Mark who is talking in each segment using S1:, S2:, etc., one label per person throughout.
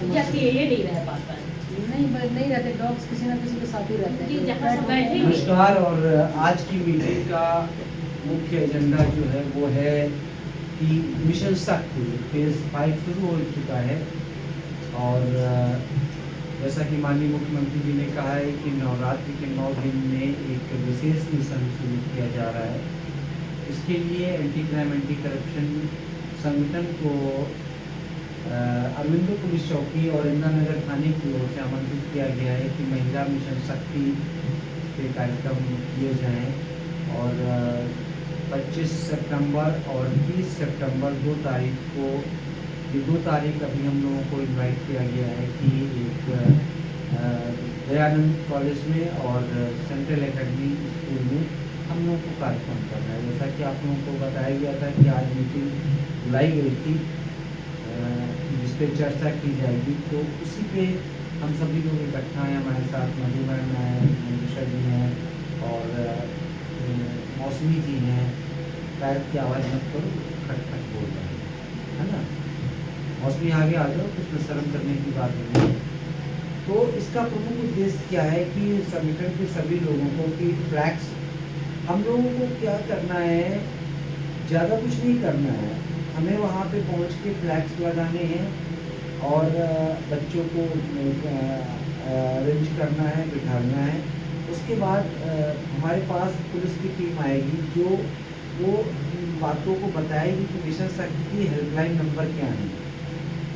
S1: क्या अकेले नहीं रह पाता है?
S2: नहीं रहते, डॉग्स किसी ना किसी के साथ ही रहते हैं।
S1: जहाँ सब बैठे
S3: नमस्कार। और आज की मीटिंग का मुख्य एजेंडा जो है वो है कि मिशन शक्ति फेज 5 शुरू हो चुका है। और जैसा कि माननीय मुख्यमंत्री जी ने कहा है कि नवरात्रि के 9 दिन में एक विशेष मिशन शुरू किया जा रहा है। इसके लिए एंटी क्राइम एंटी करप्शन संगठन को अरविंदो पुलिस चौकी और इंदिरा नगर थाने की ओर से आमंत्रित किया गया है कि महिला मिशन शक्ति के कार्यक्रम किए जाएं। और 25 सितंबर और 30 सितंबर 2 तारीख को, ये 2 तारीख अभी हम लोगों को इनवाइट किया गया है कि एक दयानंद कॉलेज में और सेंट्रल एकेडमी स्कूल में हम लोगों को कार्यक्रम करना है। जैसा कि आप लोगों को बताया गया था कि आज मीटिंग बुलाई गई थी जिस पे चर्चा की जाएगी, तो उसी पे हम सभी लोग इकट्ठा हैं। हमारे साथ मधुबन है, मंजूषा जी हैं और मौसमी जी हैं। पैर की आवाज़ मत करो, खट खट बोल रहे हैं, है ना। मौसमी आगे आ जाओ, कुछ में शर्म करने की बात नहीं है। तो इसका प्रमुख उद्देश्य क्या है कि संगठन के सभी लोगों को कि फ्लैग्स, हम लोगों को क्या करना है, ज़्यादा कुछ नहीं करना है। हमें वहाँ पे पहुँच के फ्लैग्स लगाने हैं और बच्चों को अरेंज करना है, बिठाना है। उसके बाद हमारे पास पुलिस की टीम आएगी जो वो बातों को बताएगी कि मिशन शक्ति की हेल्पलाइन नंबर क्या है,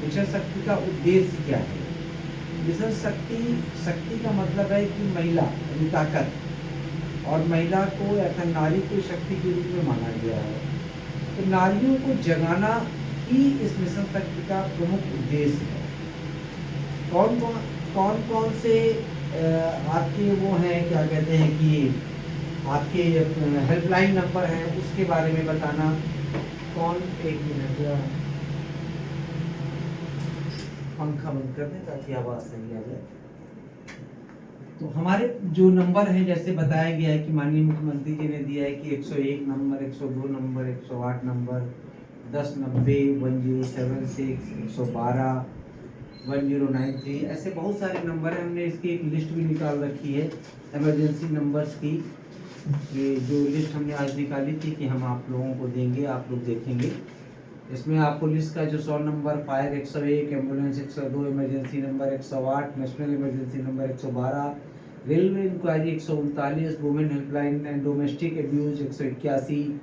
S3: मिशन शक्ति का उद्देश्य क्या है। मिशन शक्ति का मतलब है कि महिला यानी ताकत, और महिला को या फिर नारी को शक्ति के रूप में माना गया है। तो नारियों को जगाना ही इस मिशन शक्ति का प्रमुख उद्देश्य है। कौन कौन से आपके वो हैं, क्या कहते हैं कि आपके हेल्पलाइन नंबर हैं, उसके बारे में बताना। कौन, एक मिनट, पंखा बंद कर दें ताकि आवाज़ सही आ जाए। तो हमारे जो नंबर हैं, जैसे बताया गया है कि माननीय मुख्यमंत्री जी ने दिया है कि 101 नंबर, 102 नंबर, 108 नंबर, 1090, 1076, 112, 1093, ऐसे बहुत सारे नंबर हैं। हमने इसकी एक लिस्ट भी निकाल रखी है इमरजेंसी नंबर्स की। ये जो लिस्ट हमने आज निकाली थी कि हम आप लोगों को देंगे, आप लोग देखेंगे। इसमें आप पुलिस का जो 100 number, fire 101, ambulance 102, emergency number 108, national emergency number 112, railway enquiry 139, women helpline and domestic abuse 181,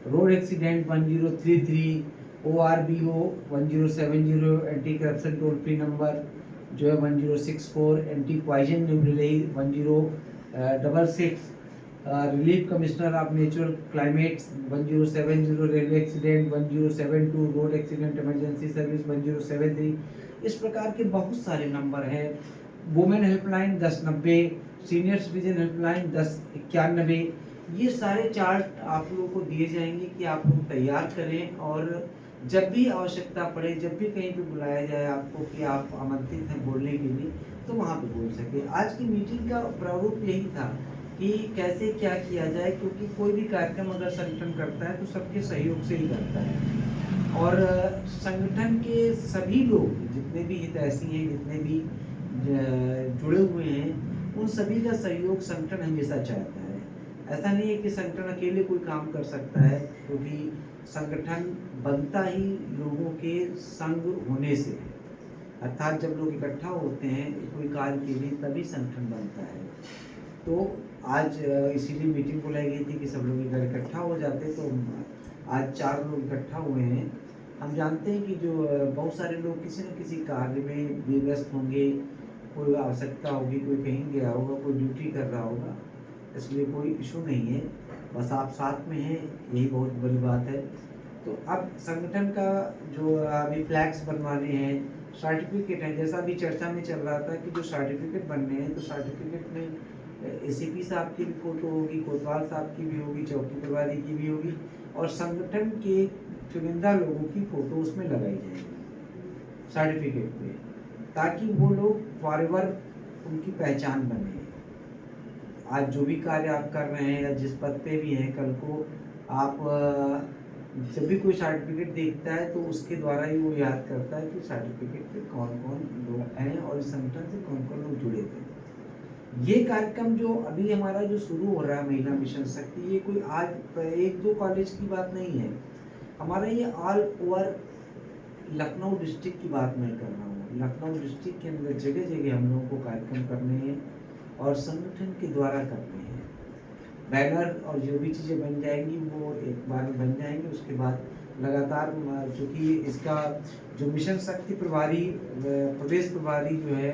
S3: road accident 1033, ORBO 1070, anti corruption toll free number जो है 1064, anti poison numerally 1066, relief commissioner of natural climates 1070, railway accident 1072, road accident emergency service 1073। इस प्रकार के बहुत सारे number हैं। Women helpline 1090, senior citizen helpline 1091। ये सारे चार्ट आप लोगों को दिए जाएंगे कि आप लोग तैयार करें, और जब भी आवश्यकता पड़े, जब भी कहीं पे बुलाया जाए आपको कि आप आमंत्रित हैं बोलने के लिए, तो वहाँ पे बोल सके। आज की मीटिंग का प्रारूप यही था कि कैसे क्या किया जाए, क्योंकि कोई भी कार्यक्रम अगर संगठन करता है तो सबके सहयोग से ही करता है। और संगठन के सभी लोग जितने भी हितैषी हैं, जितने भी जुड़े हुए हैं, उन सभी का सहयोग संगठन हमेशा चाहता है। ऐसा नहीं है कि संगठन अकेले कोई काम कर सकता है, क्योंकि संगठन बनता ही लोगों के संग होने से, अर्थात जब लोग इकट्ठा होते हैं कोई कार्य के लिए, तभी संगठन बनता है। तो आज इसीलिए मीटिंग बुलाई गई थी कि सब लोग इधर इकट्ठा हो जाते। तो आज 4 लोग इकट्ठा हुए हैं। हम जानते हैं कि जो बहुत सारे लोग किसी न किसी कार्य में व्यस्त होंगे, कोई आवश्यकता होगी, कोई कहीं गया होगा, कोई ड्यूटी कर रहा होगा, इसलिए कोई इशू नहीं है। बस आप साथ में हैं, यही बहुत बड़ी बात है। तो अब संगठन का जो अभी फ्लैग्स बनवाने हैं, सर्टिफिकेट हैं, जैसा अभी चर्चा में चल रहा था कि जो सर्टिफिकेट बनने हैं, तो सर्टिफिकेट में ACP साहब की भी फोटो होगी, कोतवाल साहब की भी होगी, चौकी प्रभारी की भी होगी, और संगठन के चुनिंदा लोगों की फोटो उसमें लगाई जाएगी सर्टिफिकेट पे, ताकि वो लोग फॉरएवर उनकी पहचान बने। आज जो भी कार्य आप कर रहे हैं या जिस पद पे भी हैं, कल को आप जब भी कोई सर्टिफिकेट देखता है तो उसके द्वारा ही वो याद करता है कि सर्टिफिकेट पे कौन कौन लोग हैं और इस संगठन से कौन कौन लोग जुड़े थे। ये कार्यक्रम जो अभी हमारा जो शुरू हो रहा है महिला मिशन शक्ति, ये कोई आज एक दो कॉलेज की बात नहीं है, हमारा ये ऑल ओवर लखनऊ डिस्ट्रिक्ट की बात मैं कर रहा हूँ। लखनऊ डिस्ट्रिक्ट के अंदर जगह जगह हम लोगों को कार्यक्रम करने हैं और संगठन के द्वारा करने हैं। बैनर और जो भी चीज़ें बन जाएंगी वो एक बार में बन जाएंगी, उसके बाद लगातार चूँकि इसका जो मिशन शक्ति प्रभारी प्रदेश प्रभारी जो है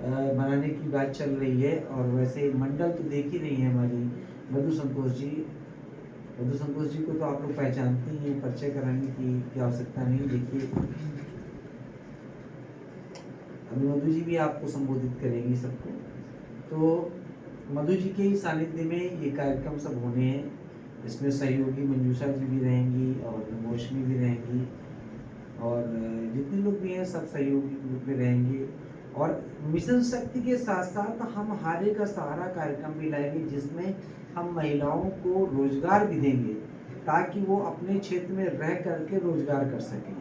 S3: बनाने की बात चल रही है, और वैसे मंडल तो देख ही रही है हमारी मधु संतोष जी। मधु संतोष जी को तो आप लोग पहचानते ही हैं, परिचय कराने की आवश्यकता नहीं। देखिए अभी मधु जी भी आपको संबोधित करेंगी सबको। तो मधु जी के ही सानिध्य में ये कार्यक्रम सब होने हैं। इसमें सहयोगी मंजूषा जी भी रहेंगी और मौसमी भी रहेंगी और जितने लोग भी हैं सब सहयोगी रूप में रहेंगे। और मिशन शक्ति के साथ साथ हम हारे का सहारा कार्यक्रम भी लाएंगे, जिसमें हम महिलाओं को रोजगार भी देंगे ताकि वो अपने क्षेत्र में रह करके रोजगार कर सकें।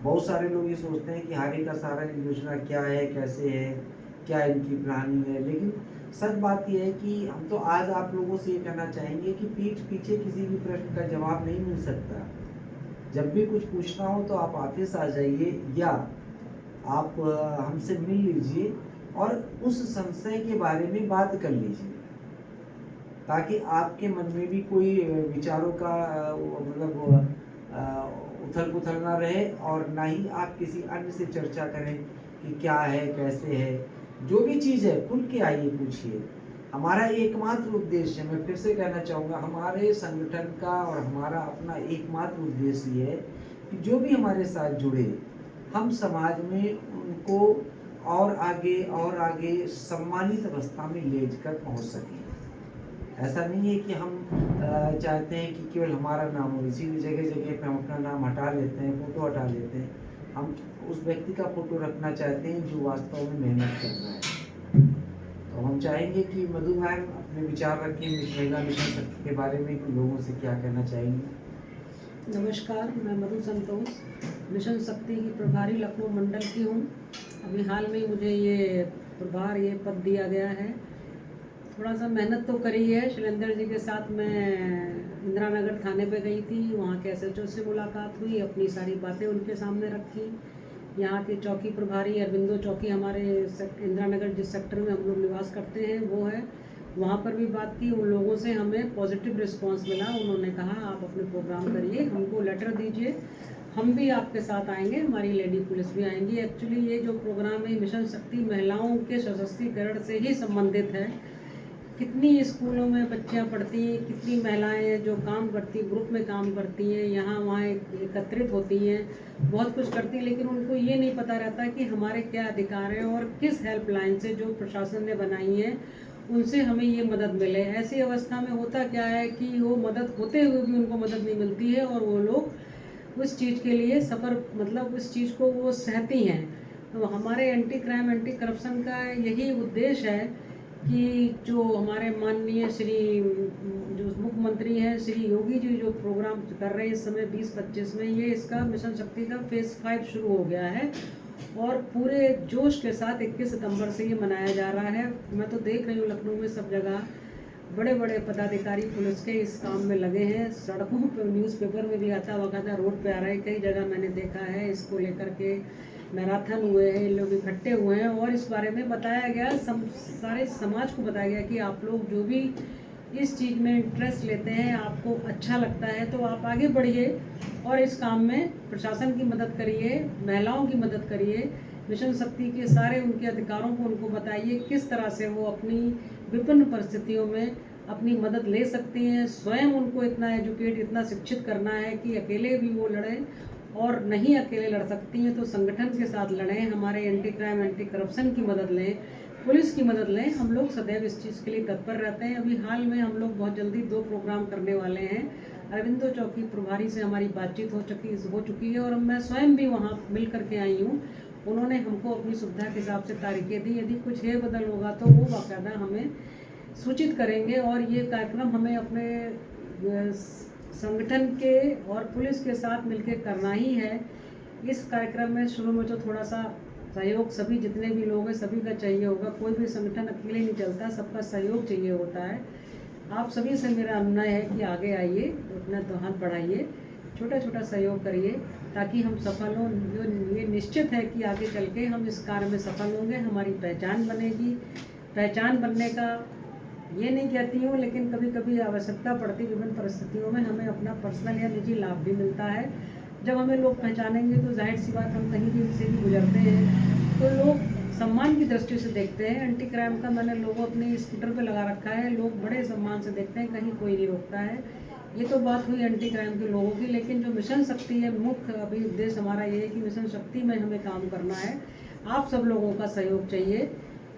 S3: बहुत सारे लोग ये सोचते हैं कि हारे का सहारा योजना क्या है, कैसे है, क्या इनकी प्लानिंग है, लेकिन सच बात यह है कि हम तो आज आप लोगों से ये कहना चाहेंगे कि पीठ पीछे किसी भी प्रश्न का जवाब नहीं मिल सकता। जब भी कुछ पूछना हो तो आप ऑफिस आ जाइए या आप हमसे मिल लीजिए और उस संशय के बारे में बात कर लीजिए, ताकि आपके मन में भी कोई विचारों का मतलब उथल पुथल ना रहे और ना ही आप किसी अन्य से चर्चा करें कि क्या है, कैसे है। जो भी चीज़ है खुल के आइए, पूछिए। हमारा एकमात्र उद्देश्य, मैं फिर से कहना चाहूँगा, हमारे संगठन का और हमारा अपना एकमात्र उद्देश्य ये है कि जो भी हमारे साथ जुड़े हम समाज में उनको और आगे सम्मानित अवस्था में ले कर पहुँच सकें। ऐसा नहीं है कि हम चाहते हैं कि केवल हमारा नाम हो, इसीलिए जगह जगह पे हम अपना नाम हटा लेते हैं, फ़ोटो हटा लेते हैं। हम उस व्यक्ति का फ़ोटो रखना चाहते हैं जो वास्तव में मेहनत कर रहा है। तो हम चाहेंगे कि मधु मैम अपने विचार रखें महिला मिशन शक्ति के बारे में, कि लोगों से क्या कहना चाहेंगे।
S2: नमस्कार, मैं मधु संतोष मिशन शक्ति की प्रभारी लखनऊ मंडल की हूँ। अभी हाल में मुझे ये प्रभार ये पद दिया गया है। थोड़ा सा मेहनत तो करी है। शैलेंद्र जी के साथ मैं इंदिरा नगर थाने पे गई थी, वहाँ के SHO से मुलाकात हुई, अपनी सारी बातें उनके सामने रखी। यहाँ के चौकी प्रभारी अरविंदो चौकी, हमारे इंदिरा नगर जिस सेक्टर में हम लोग निवास करते हैं वो है, वहाँ पर भी बात की। उन लोगों से हमें पॉजिटिव रिस्पांस मिला। उन्होंने कहा आप अपने प्रोग्राम करिए, हमको लेटर दीजिए, हम भी आपके साथ आएंगे, हमारी लेडी पुलिस भी आएंगी। एक्चुअली ये जो प्रोग्राम है मिशन शक्ति महिलाओं के सशक्तिकरण से ही संबंधित है। कितनी स्कूलों में बच्चियाँ पढ़ती हैं, कितनी महिलाएं जो काम करती, ग्रुप में काम करती हैं, यहाँ वहाँ एकत्रित होती हैं, बहुत कुछ करती हैं, लेकिन उनको ये नहीं पता रहता कि हमारे क्या अधिकार हैं और किस हेल्पलाइन से जो प्रशासन ने बनाई है उनसे हमें ये मदद मिले। ऐसी अवस्था में होता क्या है कि वो मदद होते हुए भी उनको मदद नहीं मिलती है और वो लोग उस चीज़ के लिए सफ़र, मतलब उस चीज़ को वो सहती हैं। तो हमारे एंटी क्राइम एंटी करप्शन का यही उद्देश्य है कि जो हमारे माननीय श्री जो मुख्यमंत्री हैं श्री योगी जी जो प्रोग्राम कर रहे हैं इस समय 2025 में, ये इसका मिशन शक्ति का फेज़ 5 शुरू हो गया है और पूरे जोश के साथ 21 सितंबर से ये मनाया जा रहा है। मैं तो देख रही हूँ लखनऊ में सब जगह बड़े बड़े पदाधिकारी पुलिस के इस काम में लगे हैं। सड़कों पर न्यूज़पेपर में भी आता वकाता रोड पे आ रहा है, कई जगह मैंने देखा है। इसको लेकर के मैराथन हुए हैं, लोग इकट्ठे हुए हैं और इस बारे में बताया गया, सारे समाज को बताया गया कि आप लोग जो भी इस चीज़ में इंटरेस्ट लेते हैं, आपको अच्छा लगता है तो आप आगे बढ़िए और इस काम में प्रशासन की मदद करिए, महिलाओं की मदद करिए। मिशन शक्ति के सारे उनके अधिकारों को उनको बताइए, किस तरह से वो अपनी विभिन्न परिस्थितियों में अपनी मदद ले सकती हैं। स्वयं उनको इतना एजुकेट, इतना शिक्षित करना है कि अकेले भी वो लड़ें और नहीं अकेले लड़ सकती हैं तो संगठन के साथ लड़ें, हमारे एंटी क्राइम एंटी करप्शन की मदद लें, पुलिस की मदद लें। हम लोग सदैव इस चीज़ के लिए तत्पर रहते हैं। अभी हाल में हम लोग बहुत जल्दी 2 प्रोग्राम करने वाले हैं। अरविंदो चौकी प्रभारी से हमारी बातचीत हो चुकी है और मैं स्वयं भी वहाँ मिल करके आई हूँ। उन्होंने हमको अपनी सुविधा के हिसाब से तारीखें दी, यदि कुछ है बदल होगा तो वो बाकायदा हमें सूचित करेंगे और ये कार्यक्रम हमें अपने संगठन के और पुलिस के साथ मिलकर करना ही है। इस कार्यक्रम में शुरू में तो थोड़ा सा सहयोग सभी जितने भी लोग हैं सभी का चाहिए होगा। कोई भी संगठन अकेले नहीं चलता, सबका सहयोग चाहिए होता है। आप सभी से मेरा अनुनय है कि आगे आइए, अपना तो हाथ बढ़ाइए, छोटा छोटा सहयोग करिए ताकि हम सफल हों। ये निश्चित है कि आगे चल के हम इस कार्य में सफल होंगे, हमारी पहचान बनेगी। पहचान बनने का ये नहीं कहती हूँ, लेकिन कभी कभी आवश्यकता पड़ती विभिन्न परिस्थितियों में हमें अपना पर्सनल या निजी लाभ भी मिलता है। जब हमें लोग पहचानेंगे तो जाहिर सी बात, हम कहीं भी से भी गुजरते हैं तो लोग सम्मान की दृष्टि से देखते हैं। एंटी क्राइम का मैंने लोगो अपने स्कूटर पे लगा रखा है, लोग बड़े सम्मान से देखते हैं, कहीं कोई नहीं रोकता है। ये तो बात हुई एंटी क्राइम के लोगों की, लेकिन जो मिशन शक्ति है, मुख्य अभी उद्देश्य हमारा ये है कि मिशन शक्ति में हमें काम करना है। आप सब लोगों का सहयोग चाहिए।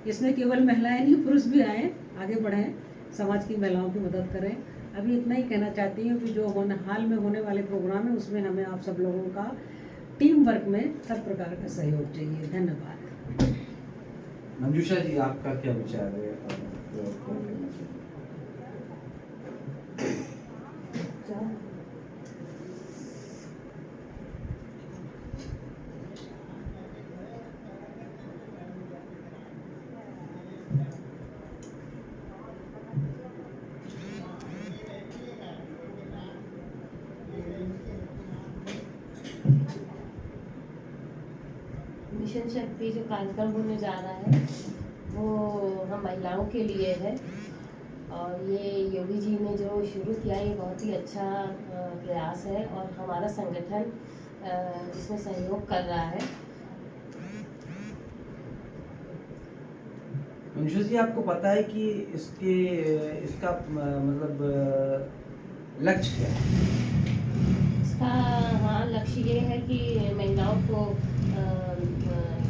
S2: इसमें केवल महिलाएं नहीं, पुरुष भी आएँ, आगे बढ़ें, समाज की महिलाओं की मदद करें। अभी इतना ही कहना चाहती हूँ कि जो हाल में होने वाले प्रोग्राम है उसमें हमें आप सब लोगों का टीम वर्क में हर प्रकार का सहयोग चाहिए। धन्यवाद।
S3: मंजूषा जी, आपका क्या विचार है?
S1: मिशन शक्ति जो कार्यक्रम होने जा रहा है वो हम महिलाओं के लिए है, और ये योगी जी ने जो शुरू किया ये बहुत ही अच्छा प्रयास है और हमारा संगठन इसमें सहयोग कर रहा है।
S3: मंजूषा जी, आपको पता है कि इसका मतलब लक्ष्य क्या है?
S1: इसका हाँ लक्ष्य ये है कि महिलाओं को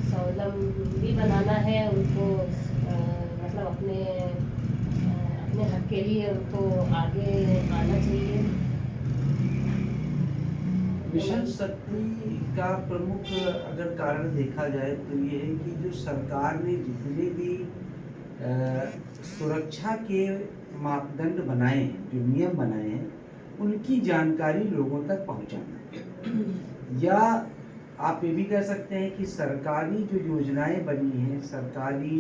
S1: स्वावलंबी बनाना है, उनको मतलब अपने हक के लिए उनको आगे आना चाहिए।
S3: मिशन शक्ति का प्रमुख अगर कारण देखा जाए तो ये है कि जो सरकार ने जितने भी सुरक्षा के मापदंड बनाए हैं, जो नियम बनाए हैं, उनकी जानकारी लोगों तक पहुंचाना, या आप ये भी कह सकते हैं कि सरकारी जो योजनाएं बनी हैं, सरकारी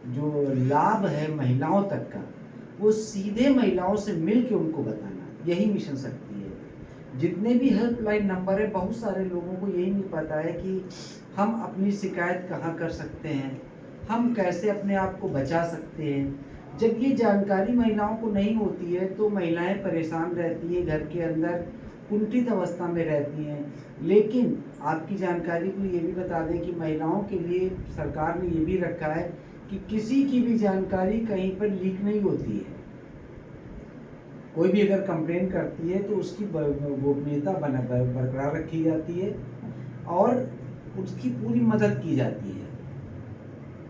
S3: जो लाभ है महिलाओं तक का, वो सीधे महिलाओं से मिल के उनको बताना, यही मिशन शक्ति है। जितने भी हेल्पलाइन नंबर है, बहुत सारे लोगों को यही नहीं पता है कि हम अपनी शिकायत कहाँ कर सकते हैं, हम कैसे अपने आप को बचा सकते हैं। जब ये जानकारी महिलाओं को नहीं होती है तो महिलाएं परेशान रहती हैं, घर के अंदर कुंठित अवस्था में रहती हैं। लेकिन आपकी जानकारी को ये भी बता दें कि महिलाओं के लिए सरकार ने ये भी रखा है कि किसी की भी जानकारी कहीं पर लीक नहीं होती है। कोई भी अगर कंप्लेन करती है तो उसकी गोपनीयता बरकरार रखी जाती है और उसकी पूरी मदद की जाती है।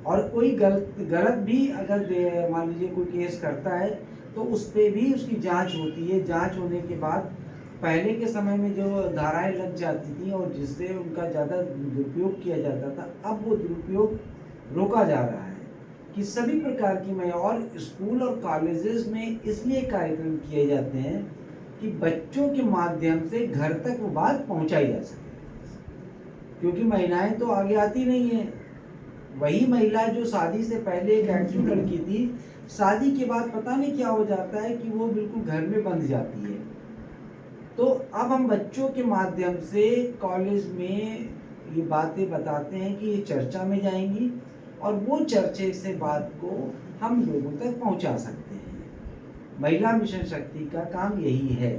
S3: और कोई गलत भी अगर मान लीजिए कोई केस करता है तो उस पर भी उसकी जांच होती है। जांच होने के बाद पहले के समय में जो धाराएं लग जाती थी और जिससे उनका ज़्यादा दुरुपयोग किया जाता था, अब वो दुरुपयोग रोका जा रहा है कि सभी प्रकार की और स्कूल और कॉलेजेस में इसलिए कार्यक्रम किए जाते हैं कि बच्चों के माध्यम से घर तक वो बात पहुंचाई जा सके, क्योंकि महिलाएं तो आगे आती नहीं है। वही महिला जो शादी से पहले एक एक्टिव लड़की थी, शादी के बाद पता नहीं क्या हो जाता है कि वो बिल्कुल घर में बंध जाती है। तो अब हम बच्चों के माध्यम से कॉलेज में ये बातें बताते हैं कि ये चर्चा में जाएंगी और वो चर्चे से बात को हम लोगों तक पहुंचा सकते हैं। महिला मिशन शक्ति का काम यही है।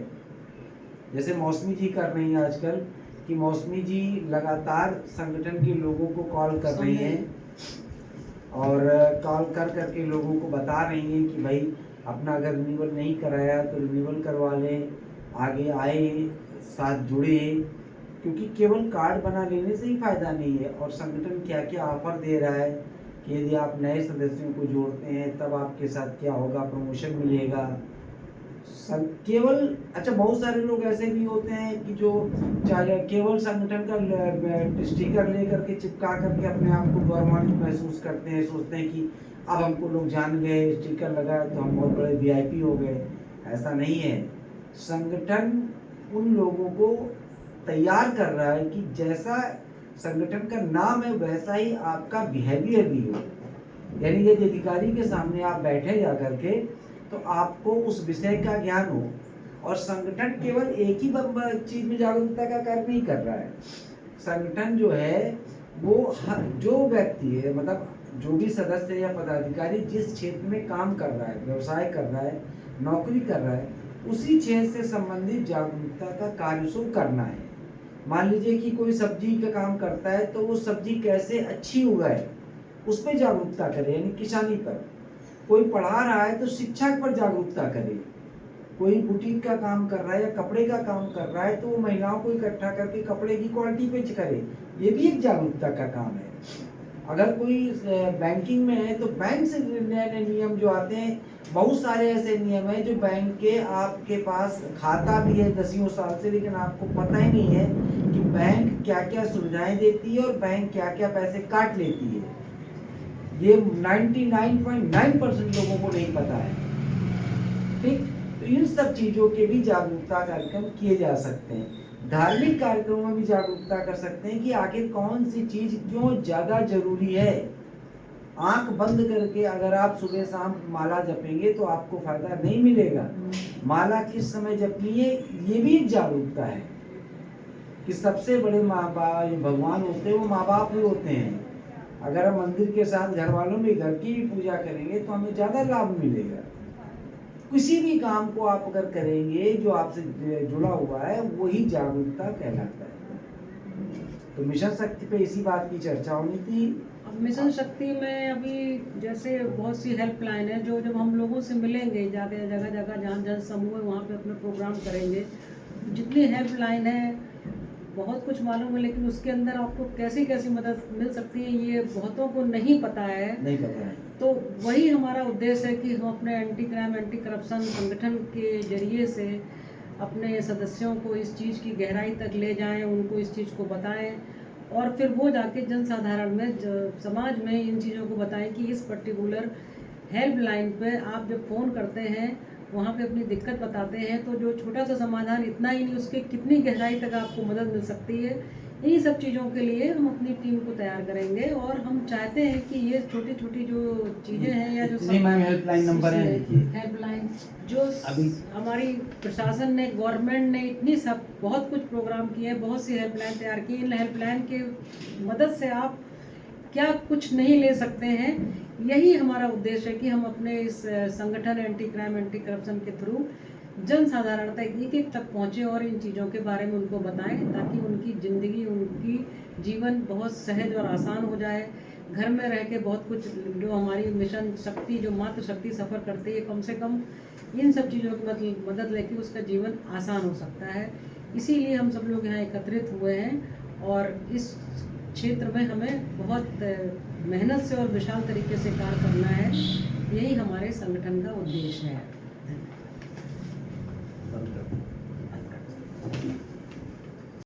S3: जैसे मौसमी जी कर रही हैं आजकल, कि मौसमी जी लगातार संगठन के लोगों को कॉल कर रही हैं और कॉल कर करके लोगों को बता रही हैं कि भाई अपना अगर रिन्यूअल नहीं कराया तो रिन्यूअल करवा लें, आगे आए, साथ जुड़े, क्योंकि केवल कार्ड बना लेने से ही फायदा नहीं है। और संगठन क्या क्या ऑफर दे रहा है कि यदि आप नए सदस्यों को जोड़ते हैं तब आपके साथ क्या होगा, प्रमोशन मिलेगा। केवल बहुत सारे लोग ऐसे भी होते हैं कि जो केवल संगठन का स्टिकर लेकर के चिपका करके अपने आप को गवर्नमेंट महसूस करते हैं, सोचते हैं कि अब हमको लोग जान गए, स्टिकर लगा तो हम बहुत बड़े VIP हो गए। ऐसा नहीं है। संगठन उन लोगों को तैयार कर रहा है कि जैसा संगठन का नाम है वैसा ही आपका बिहेवियर भी हो। यानी यदि अधिकारी के सामने आप बैठे जा करके तो आपको उस विषय का ज्ञान हो। और संगठन केवल एक ही चीज में जागरूकता का कार्य नहीं कर रहा है। संगठन जो है वो जो व्यक्ति है, मतलब जो भी सदस्य या पदाधिकारी जिस क्षेत्र में काम कर रहा है, व्यवसाय कर रहा है, नौकरी कर रहा है, उसी क्षेत्र से संबंधित जागरूकता का कार्य उसको करना है। मान लीजिए कि कोई सब्जी का काम करता है तो वो सब्जी कैसे अच्छी उगाए उस पर जागरूकता करे, यानी किसानी पर। कोई पढ़ा रहा है तो शिक्षा पर जागरूकता करे। कोई बुटीक का काम कर रहा है या कपड़े का काम कर रहा है तो वो महिलाओं को इकट्ठा करके कपड़े की क्वालिटी पे करे, ये भी एक जागरूकता का काम है। अगर कोई बैंकिंग में है तो बैंक से नए नए नियम जो आते हैं, बहुत सारे ऐसे नियम है जो बैंक के आपके पास खाता भी है 10 साल से, लेकिन आपको पता ही नहीं है कि बैंक क्या क्या सुविधाएं देती है और बैंक क्या क्या पैसे काट लेती है। ये 99.9% लोगों को नहीं पता है। ठीक, तो इन सब चीजों के भी जागरूकता कार्यक्रम किए जा सकते हैं। धार्मिक कार्यक्रमों में भी जागरूकता कर सकते हैं कि आखिर कौन सी चीज क्यों ज्यादा जरूरी है। आंख बंद करके अगर आप सुबह शाम माला जपेंगे तो आपको फायदा नहीं मिलेगा। माला किस समय जपनी है ये भी एक जागरूकता है कि सबसे बड़े माँ बाप जो भगवान होते हैं वो माँ बाप ही होते हैं। अगर हम मंदिर के साथ घर वालों में घर की भी पूजा करेंगे तो हमें ज्यादा लाभ मिलेगा। किसी भी काम को आप अगर करेंगे जो आपसे जुड़ा हुआ है वही जागरूकता कहलाता है। तो मिशन शक्ति पे इसी बात की चर्चा होनी थी।
S2: अब मिशन शक्ति में अभी जैसे बहुत सी हेल्पलाइन है जो जब हम लोगों से मिलेंगे जाके जगह जगह जहाँ जन समूह है वहाँ पे अपने प्रोग्राम करेंगे। जितनी हेल्पलाइन है बहुत कुछ मालूम है, लेकिन उसके अंदर आपको कैसी कैसी मदद मिल सकती है ये बहुतों को नहीं पता है। तो वही हमारा उद्देश्य है कि हम अपने एंटी क्राइम एंटी करप्शन संगठन के जरिए से अपने सदस्यों को इस चीज़ की गहराई तक ले जाएं, उनको इस चीज़ को बताएं और फिर वो जाके जनसाधारण में समाज में इन चीज़ों को बताएं कि इस पर्टिकुलर हेल्पलाइन पे आप जब फ़ोन करते हैं वहाँ पे अपनी दिक्कत बताते हैं तो जो छोटा सा समाधान इतना ही नहीं, उसके कितनी गहराई तक आपको मदद मिल सकती है। इन्हीं सब चीज़ों के लिए हम अपनी टीम को तैयार करेंगे और हम चाहते हैं कि ये छोटी छोटी जो चीज़ें हैं या जो
S3: हेल्पलाइन नंबर है,
S2: हेल्पलाइन जो अभी हमारी प्रशासन ने गवर्नमेंट ने इतनी सब बहुत कुछ प्रोग्राम किए हैं, बहुत सी हेल्पलाइन तैयार की। इन हेल्पलाइन के मदद से आप क्या कुछ नहीं ले सकते हैं। यही हमारा उद्देश्य है कि हम अपने इस संगठन एंटी क्राइम एंटी करप्शन के थ्रू जन साधारण तक एक तक पहुँचे और इन चीज़ों के बारे में उनको बताएं ताकि उनकी ज़िंदगी उनकी जीवन बहुत सहज और आसान हो जाए। घर में रह के बहुत कुछ जो हमारी मिशन शक्ति जो मातृ शक्ति सफ़र करती है, कम से कम इन सब चीज़ों की मदद लेके उसका जीवन आसान हो सकता है। इसीलिए हम सब लोग यहाँ एकत्रित हुए हैं और इस क्षेत्र में हमें बहुत मेहनत से और विशाल तरीके से कार्य करना है। यही हमारे संगठन का उद्देश्य है।